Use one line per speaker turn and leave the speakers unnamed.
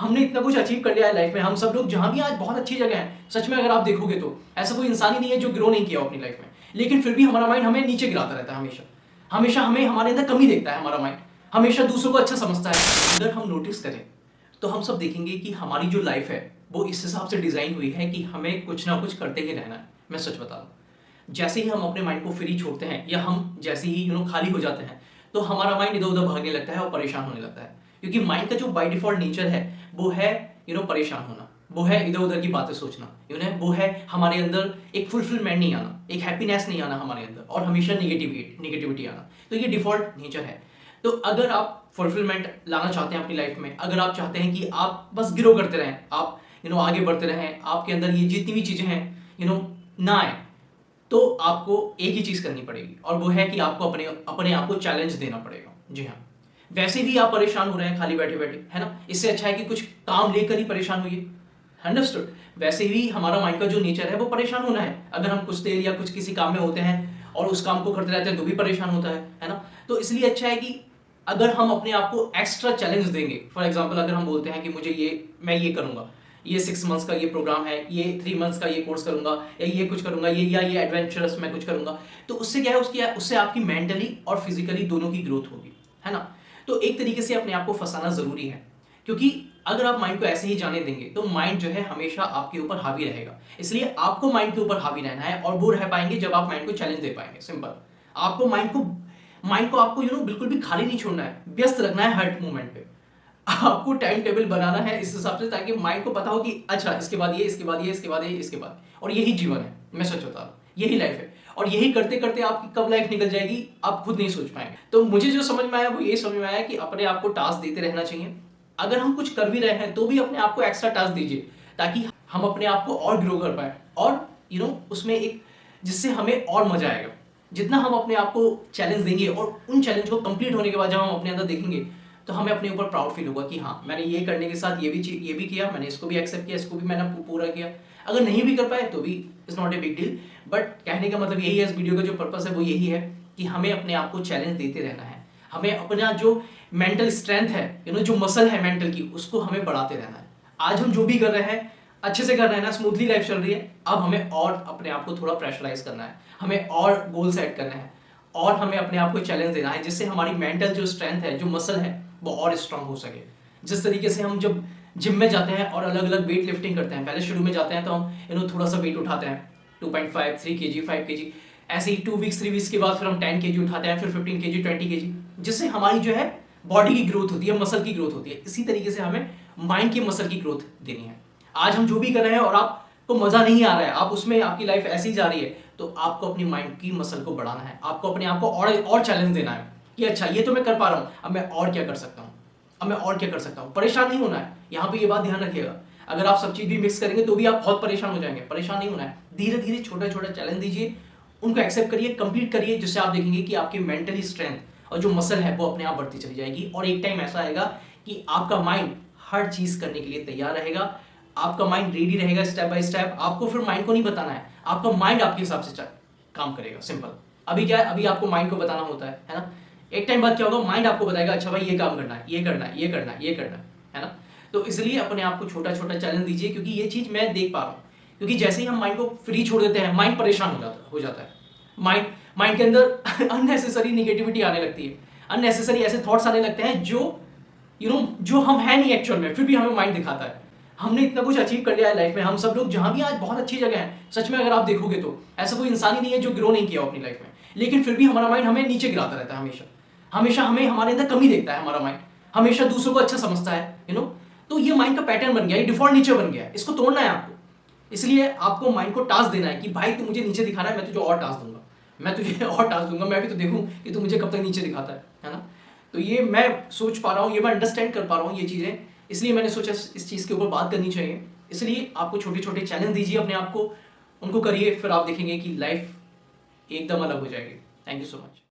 हमने इतना कुछ अचीव कर लिया है लाइफ में, हम सब लोग जहां भी आज बहुत अच्छी जगह है। सच में अगर आप देखोगे तो ऐसा कोई इंसान ही नहीं है जो ग्रो नहीं किया हो अपनी लाइफ में, लेकिन फिर भी हमारा माइंड हमें नीचे गिराता रहता है। हमेशा हमेशा हमें हमारे अंदर कमी देखता है। हमारा माइंड हमेशा दूसरों को अच्छा समझता है। अगर हम नोटिस करें तो हम सब देखेंगे कि हमारी जो लाइफ है वो इस हिसाब से डिजाइन हुई है कि हमें कुछ ना कुछ करते ही रहना है। मैं सच बता रहा हूँ, जैसे ही हम अपने माइंड को फ्री छोड़ते हैं या हम जैसे ही खाली हो जाते हैं तो हमारा माइंड इधर उधर भागने लगता है और परेशान होने लगता है। क्योंकि माइंड का जो बाय डिफॉल्ट नेचर है वो है परेशान होना, वो है इधर उधर की बातें सोचना, वो है हमारे अंदर एक फुलफिलमेंट नहीं आना, एक हैप्पीनेस नहीं आना हमारे अंदर, और हमेशा निगेटिविटी आना। तो ये डिफॉल्ट नेचर है। तो अगर आप फुलफिलमेंट लाना चाहते हैं अपनी लाइफ में, अगर आप चाहते हैं कि आप बस ग्रो करते रहें, आप आगे बढ़ते रहें, आपके अंदर ये जितनी भी चीजें हैं ना आए, तो आपको एक ही चीज करनी पड़ेगी, और वो है कि आपको अपने आप को चैलेंज देना पड़ेगा। जी हाँ, वैसे भी आप परेशान हो रहे हैं खाली बैठे बैठे, है ना, इससे अच्छा है कि कुछ काम लेकर ही परेशान होइए। अंडरस्टूड। वैसे भी हमारा माइंड का जो नेचर है वो परेशान होना है। अगर हम कुछ देर या कुछ किसी काम में होते हैं और उस काम को करते रहते हैं तो भी परेशान होता है ना। तो इसलिए अच्छा है कि अगर हम अपने आप को एक्स्ट्रा चैलेंज देंगे, फॉर एग्जाम्पल अगर हम बोलते हैं कि मैं ये करूंगा, ये 6 मंथ्स का ये प्रोग्राम है, ये 3 मंथ्स का ये कोर्स करूंगा, या ये कुछ करूंगा, ये एडवेंचरस मैं कुछ करूंगा, तो उससे क्या है, उससे आपकी मेंटली और फिजिकली दोनों की ग्रोथ होगी, है ना। तो एक तरीके से अपने आप को फंसाना जरूरी है, क्योंकि अगर आप माइंड को ऐसे ही जाने देंगे तो माइंड जो है हमेशा आपके ऊपर हावी रहेगा। इसलिए आपको माइंड के ऊपर हावी रहना है, और वो रह पाएंगे जब आप माइंड को चैलेंज दे पाएंगे। सिंपल। आपको माइंड को आपको बिल्कुल भी खाली नहीं छोड़ना है, व्यस्त रखना है हर मोमेंट पे। आपको टाइम टेबल बनाना है इस हिसाब से, ताकि माइंड को पता हो कि अच्छा इसके बाद ये, इसके बाद ये, इसके बाद ये, इसके बाद, और यही जीवन है। मैं सच बता रहा हूँ, यही लाइफ है, और यही करते करते आपकी कब लाइफ निकल जाएगी आप खुद नहीं सोच पाएंगे। तो मुझे जो समझ में आया वो ये समझ में आया कि अपने आप को टास्क देते रहना चाहिए। अगर हम कुछ कर भी रहे हैं तो भी अपने आप को एक्स्ट्रा टास्क दीजिए, ताकि हम अपने आप को और ग्रो कर पाए, और उसमें एक जिससे हमें और मजा आएगा। जितना हम अपने आप को चैलेंज देंगे और उन चैलेंज को कंप्लीट होने के बाद जब हम अपने अंदर देखेंगे तो हमें अपने ऊपर प्राउड फील होगा कि हाँ, मैंने ये करने के साथ ये भी किया, मैंने इसको भी एक्सेप्ट किया, इसको भी मैंने पूरा किया। अगर नहीं भी कर पाए तो भी it's not a big deal. But कहने का मतलब यही है, इस वीडियो का जो पर्पस है वो यही है कि हमें अपने आप को चैलेंज देते रहना है। हमें अपना जो मेंटल स्ट्रेंथ है, जो मसल है मेंटल की, उसको हमें बढ़ाते रहना है। आज हम जो भी कर रहे हैं अच्छे से कर रहे हैं ना, स्मूथली लाइफ चल रही है। अब हमें और अपने आप को थोड़ा प्रेशराइज करना है, हमें और गोल सेट करना है, और हमें अपने आप को चैलेंज देना है, जिससे हमारी मेंटल जो स्ट्रेंथ है, जो मसल है, वो और स्ट्रांग हो सके। जिस तरीके से हम जब जिम में जाते हैं और अलग अलग वेट लिफ्टिंग करते हैं, पहले शुरू में जाते हैं तो हम थोड़ा सा वेट उठाते हैं, 2.5 3 kg 5 kg, ऐसे ही 2 वीक्स 3 वीक्स के बाद फिर हम 10 kg उठाते हैं, फिर 15 kg 20 kg, जिससे हमारी जो है बॉडी की ग्रोथ होती है, मसल की ग्रोथ होती है। इसी तरीके से हमें माइंड की मसल की ग्रोथ देनी है। आज हम जो भी कर रहे हैं और आपको मजा नहीं आ रहा है, आप उसमें आपकी लाइफ ऐसी ही जा रही है, तो आपको अपनी माइंड की मसल को बढ़ाना है। आपको अपने आप को और चैलेंज देना है कि अच्छा ये तो मैं कर पा रहा हूं, अब मैं और क्या कर सकता हूं, परेशान नहीं होना है। यहाँ पे ये बात ध्यान रखिएगा, अगर आप सब चीज भी मिक्स करेंगे तो भी आप बहुत परेशान हो जाएंगे। परेशान नहीं होना है, धीरे धीरे छोटा छोटा चैलेंज दीजिए, उनको एक्सेप्ट करिए, कंप्लीट करिए, जिससे आप देखेंगे कि आपकी मेंटली स्ट्रेंथ और जो मसल है वो अपने आप बढ़ती चली जाएगी। और एक टाइम ऐसा आएगा कि आपका माइंड हर चीज करने के लिए तैयार रहेगा, आपका माइंड रेडी रहेगा स्टेप बाय स्टेप। आपको फिर माइंड को नहीं बताना है, आपका माइंड आपके हिसाब से काम करेगा। सिंपल। अभी क्या है, अभी आपको माइंड को बताना होता है ना। एक टाइम बाद क्या होगा, माइंड आपको बताएगा अच्छा भाई ये काम करना है, ये करना है, ये करना है, ये करना है ना। तो इसलिए अपने आप को छोटा छोटा चैलेंज दीजिए, क्योंकि ये चीज मैं देख पा रहा हूँ। क्योंकि जैसे ही हम माइंड को फ्री छोड़ देते हैं, माइंड परेशान हो जाता है। माइंड के अंदर अननेसेसरी निगेटिविटी आने लगती है, अननेसेसरी ऐसे थॉट्स आने लगते हैं जो हम है नहीं एक्चुअल में, फिर भी हमें माइंड दिखाता है। हमने इतना कुछ अचीव कर लिया है लाइफ में, हम सब लोग जहां भी आज बहुत अच्छी जगह है। सच में अगर आप देखोगे तो ऐसा कोई इंसान ही नहीं है जो ग्रो नहीं किया अपनी लाइफ में, लेकिन फिर भी हमारा माइंड हमें नीचे गिराता रहता है। हमेशा हमें हमारे अंदर कमी देखता है। हमारा माइंड हमेशा दूसरों को अच्छा समझता है। तो ये माइंड का पैटर्न बन गया, ये डिफॉल्ट नेचर बन गया है, इसको तोड़ना है आपको। इसलिए आपको माइंड को टास्क देना है कि भाई तू मुझे नीचे दिखा रहा है, मैं तुझे और टास्क दूंगा, मैं भी तो देखूं कि तू मुझे कब तक नीचे दिखाता है ना। तो ये मैं सोच पा रहा हूँ, ये मैं अंडरस्टैंड कर पा रहा हूँ ये चीजें, इसलिए मैंने सोचा इस चीज के ऊपर बात करनी चाहिए। इसलिए आपको छोटे छोटे चैलेंज दीजिए अपने आप को, उनको करिए, फिर आप देखेंगे कि लाइफ एकदम अलग हो जाएगी। Thank you so much.